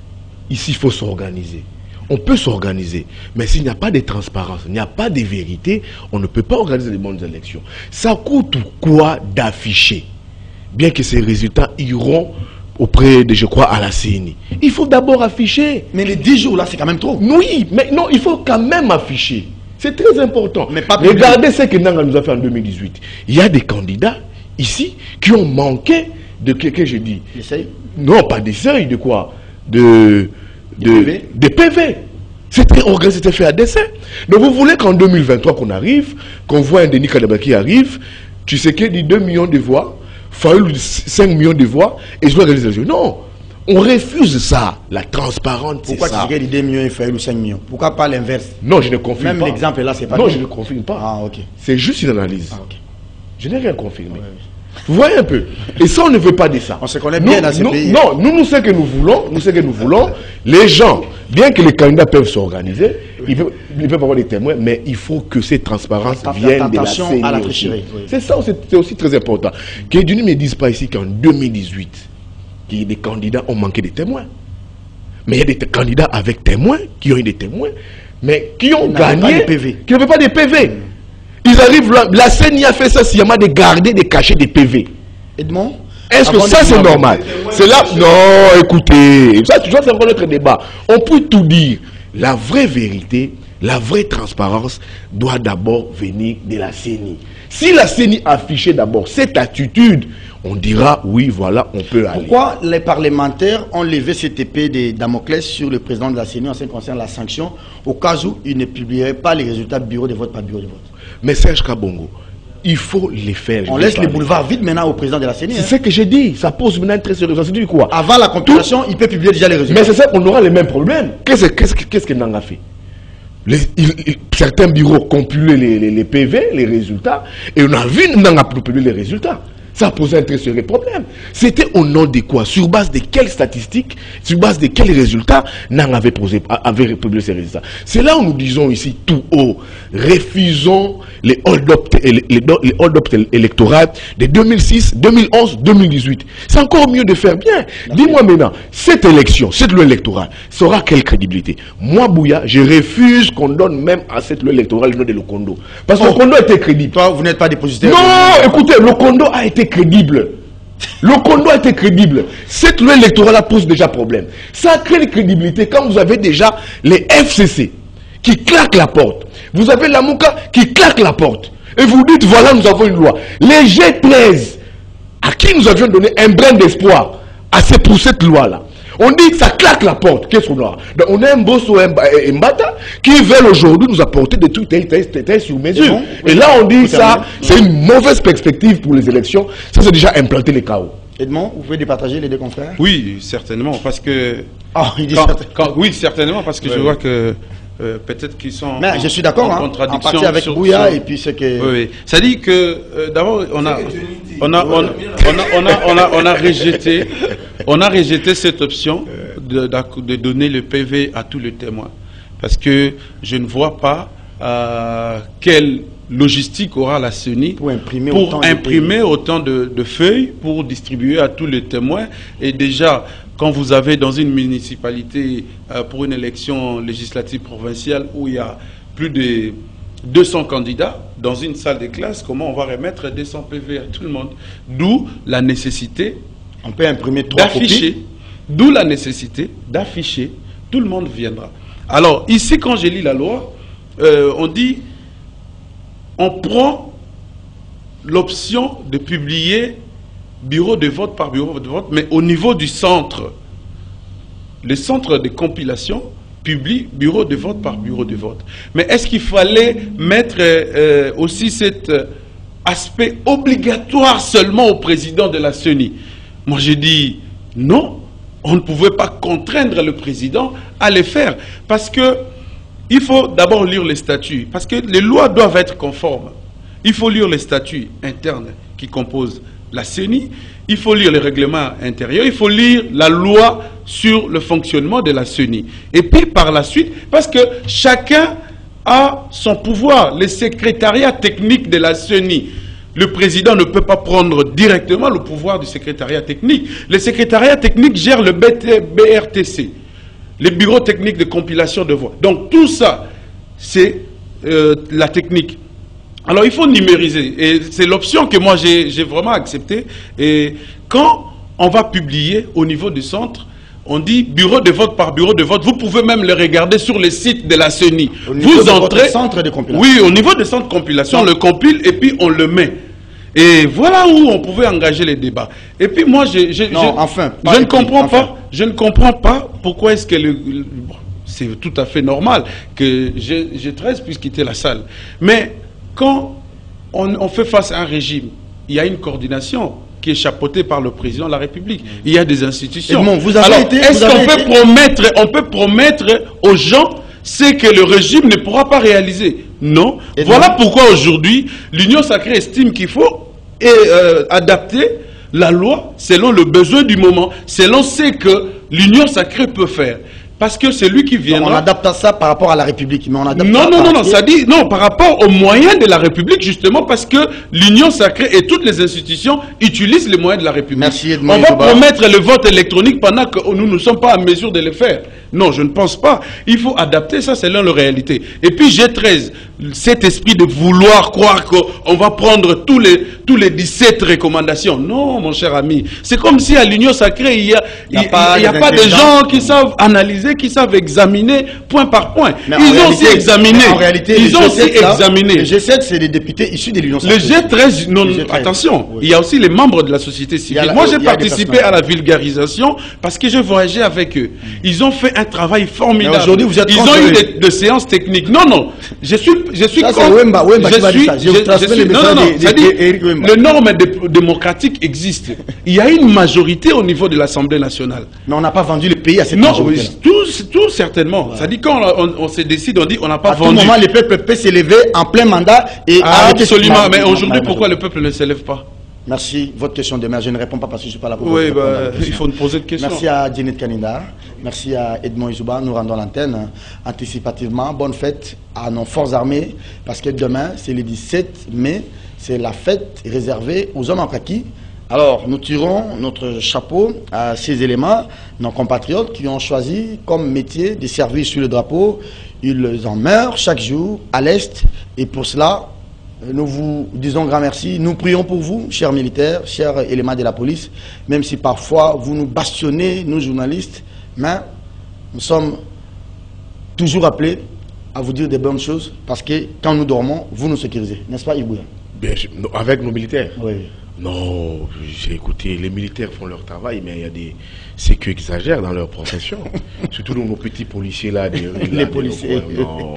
ici, il faut s'organiser. On peut s'organiser, mais s'il n'y a pas de transparence, il n'y a pas de vérité, on ne peut pas organiser les bonnes élections. Ça coûte quoi d'afficher? Bien que ces résultats iront auprès de, je crois, à la CENI. Il faut d'abord afficher. Mais les 10 jours là, c'est quand même trop. Oui, mais non, il faut quand même afficher. C'est très important. Mais pas regardez ce que Nanga nous a fait en 2018. Il y a des candidats ici qui ont manqué de, que je dis, des seuils? Non, pas des seuils, de quoi? Des PV. C'était organisé, c'était fait à dessein. Donc vous voulez qu'en 2023 qu'on arrive, qu'on voit un Denis Kadhabi qui arrive, tu sais qu'il dit 2 millions de voix, Fayoulou 5 millions de voix, et je dois réaliser les yeux. Non, on refuse ça, la transparence. Pourquoi tu dis qu'il dit 2 millions et Fayoulou 5 millions? Pourquoi pas l'inverse? Non, je ne confirme pas. Même l'exemple là, c'est pas. Non, je ne confirme pas. Ah, ok. C'est juste une analyse. Ah, ok. Je n'ai rien confirmé. Ouais, oui. Vous voyez un peu. Et ça, on ne veut pas de ça. On se connaît bien dans ce pays. Non, nous ce que nous voulons, les gens, bien que les candidats peuvent s'organiser, ils peuvent avoir des témoins, mais il faut que cette transparence vienne de la CENI. Oui. C'est ça, c'est aussi très important. Que Dieu ne me dise pas ici qu'en 2018, des candidats ont manqué de témoins. Mais il y a des candidats avec témoins, qui ont eu des témoins, mais qui ont gagné, qui n'avaient pas de PV. Ils arrivent là, la CENI a fait ça sciemment de garder, de cacher des PV. Edmond, est-ce que ça c'est normal? C'est là, non, écoutez, ça tu vois, c'est encore notre débat. On peut tout dire. La vraie vérité, la vraie transparence doit d'abord venir de la CENI. Si la CENI affichait d'abord cette attitude, on dira oui, voilà, on peut aller. Pourquoi les parlementaires ont levé cette épée de Damoclès sur le président de la CENI en ce qui concerne la sanction, au cas où il ne publierait pas les résultats bureau de vote par bureau de vote? Mais Serge Kabongo, il faut les faire. On laisse les boulevards vides maintenant au président de la CENI. C'est ce que j'ai dit. Ça pose maintenant très sérieux. Ça se dit quoi? Avant la compilation, il peut publier déjà les résultats. Mais c'est ça qu'on aura les mêmes problèmes. Qu'est-ce que Nanga fait? Certains bureaux compilent les PV, les résultats, et on a vu Nanga publier les résultats. Ça posait un très sérieux problème. C'était au nom de quoi? Sur base de quelles statistiques? Sur base de quels résultats Nang avait publié ces résultats? C'est là où nous disons ici tout haut, refusons les hold-up électoraux de 2006, 2011, 2018. C'est encore mieux de faire bien. Dis-moi maintenant, cette élection, cette loi électorale, sera quelle crédibilité? Moi, Bouya, je refuse qu'on donne même à cette loi électorale le nom de Lokondo. Parce que Lokondo était crédible. Toi, vous n'êtes pas dépositaire. Non, écoutez, Lokondo a été crédible. Lokondo a été crédible. Cette loi électorale pose déjà problème. Ça crée une crédibilité quand vous avez déjà les FCC qui claquent la porte. Vous avez la Mouka qui claque la porte. Et vous dites, voilà, nous avons une loi. Les G13, à qui nous avions donné un brin d'espoir, c'est pour cette loi-là. On dit que ça claque la porte. Qu'est-ce qu'on a? Donc, on a un boss ou un Mbata qui veulent aujourd'hui nous apporter des trucs tel sur mesure. Et là, on dit ça, c'est une mauvaise perspective pour les élections. Ça, c'est déjà implanter les chaos. Edmond, vous pouvez départager les deux confrères? Oui, certainement, parce que... oui, certainement, parce que je vois que peut-être qu'ils sont... Mais je suis d'accord, en partie avec Bouya et puis ce que... Oui. Ça dit que, d'abord, on a rejeté cette option de donner le PV à tous les témoins. Parce que je ne vois pas quelle logistique aura la CENI pour imprimer autant de feuilles pour distribuer à tous les témoins. Et déjà, quand vous avez dans une municipalité pour une élection législative provinciale où il y a plus de 200 candidats dans une salle de classe, comment on va remettre 200 PV à tout le monde? D'où la nécessité, on peut imprimer 3 copies. D'où la nécessité d'afficher, tout le monde viendra. Alors ici, quand je lis la loi, on dit, on prend l'option de publier bureau de vote par bureau de vote, mais au niveau du centre. Le centre de compilation publie bureau de vote par bureau de vote. Mais est-ce qu'il fallait mettre aussi cet aspect obligatoire seulement au président de la CENI? Moi j'ai dit non, on ne pouvait pas contraindre le président à le faire. Parce que il faut d'abord lire les statuts, parce que les lois doivent être conformes. Il faut lire les statuts internes qui composent la CENI, il faut lire les règlements intérieurs, il faut lire la loi sur le fonctionnement de la CENI. Et puis par la suite, parce que chacun a son pouvoir, le secrétariat technique de la CENI. Le président ne peut pas prendre directement le pouvoir du secrétariat technique. Le secrétariat technique gère le BRTC, les bureaux techniques de compilation de voix. Donc tout ça, c'est la technique. Alors il faut numériser, et c'est l'option que moi j'ai vraiment acceptée. Et quand on va publier au niveau du centre, on dit bureau de vote par bureau de vote. Vous pouvez même le regarder sur le site de la CENI. Vous entrez, centre de compilation. Oui, au niveau du centre de compilation, on le compile et puis on le met. Et voilà où on pouvait engager les débats. Et puis moi, je ne comprends pas pourquoi est-ce que C'est tout à fait normal que G13 puisse quitter la salle. Mais quand on fait face à un régime, il y a une coordination qui est chapeautée par le président de la République. Il y a des institutions. Bon, alors, est-ce qu'on peut promettre aux gens ce que le régime ne pourra pas réaliser? Non. Voilà pourquoi aujourd'hui, l'Union sacrée estime qu'il faut adapter la loi selon le besoin du moment, selon ce que l'Union sacrée peut faire. Parce que c'est lui qui viendra... On adapte ça par rapport à la République, mais on adapte non, ça dit... Non, par rapport aux moyens de la République, justement, parce que l'Union sacrée et toutes les institutions utilisent les moyens de la République. Merci, Edmond. On va promettre le vote électronique pendant que nous ne sommes pas en mesure de le faire. Non, je ne pense pas. Il faut adapter ça selon la réalité. Et puis G13, cet esprit de vouloir croire qu'on va prendre tous les 17 recommandations. Non, mon cher ami. C'est comme si à l'Union sacrée, il n'y a pas de gens qui savent analyser, qui savent examiner point par point. Ils ont aussi examiné. En réalité, ils ont aussi examiné. Le G7, c'est des députés issus de l'Union sacrée. Le G13, non, attention, oui. Il y a aussi les membres de la société civile. Moi, j'ai participé à la vulgarisation parce que j'ai voyagé avec eux. Ils ont fait un travail formidable. Aujourd'hui, vous êtes ils ont eu des séances techniques. Non, je suis contre. Le norme démocratique existe. Il y a une majorité au niveau de l'Assemblée nationale. Mais on n'a pas vendu le pays à cette majorité. Tout certainement. Ça dit quand on se décide, on dit on n'a pas vendu. À tout moment, le peuple peut s'élever en plein mandat et arrêter. Absolument. Mais aujourd'hui, pourquoi le peuple ne s'élève pas? Merci. Votre question demain, je ne réponds pas parce que je ne suis pas là pour oui, il faut nous poser de questions. Merci à Djenet Kanida. Merci à Edmond Izouba. Nous rendons l'antenne anticipativement. Bonne fête à nos forces armées parce que demain, c'est le 17 mai. C'est la fête réservée aux hommes en kaki. Alors, nous tirons notre chapeau à ces éléments, nos compatriotes qui ont choisi comme métier de servir sur le drapeau. Ils en meurent chaque jour à l'Est. Et pour cela, nous vous disons grand merci. Nous prions pour vous, chers militaires, chers éléments de la police, même si parfois vous nous bastionnez, nous journalistes, mais nous sommes toujours appelés à vous dire des bonnes choses parce que quand nous dormons, vous nous sécurisez. N'est-ce pas, Ibouya? Bien, avec nos militaires. Oui. Non, j'ai écouté, les militaires font leur travail, mais il y a des sécu exagèrent dans leur profession. Surtout nos petits policiers là. Les policiers. Non.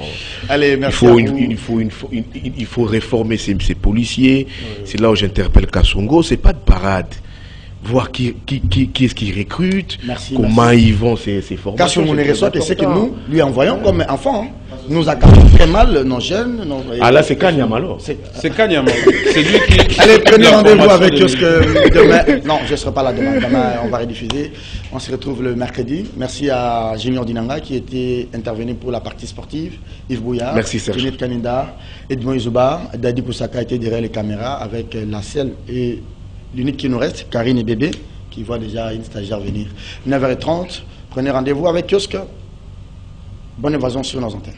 Allez, merci. Il faut réformer ces policiers. Oui. C'est là où j'interpelle Kassongo. C'est pas de parade. Voir qui est-ce qui recrute, comment ils vont ces formations. Kassongo ne reçoit que ce que nous lui envoyons comme enfant. Nous accueillons très mal nos jeunes. Ah là, c'est Kanyam alors. C'est Kanyam. C'est lui qui... Allez, prenez rendez-vous avec Kiosque demain. Non, je ne serai pas là demain. Demain, on va rediffuser. On se retrouve le mercredi. Merci à Junior Dinanga qui était intervenu pour la partie sportive. Yves Bouillard. Merci Serge. Djenet Kanida. Edmond Izouba. Dadi Poussaka était derrière les caméras avec la seule et l'unique qui nous reste, Karine et Bébé, qui voit déjà une stagiaire venir. 9h30. Prenez rendez-vous avec Kiosque. Bonne évasion sur nos antennes.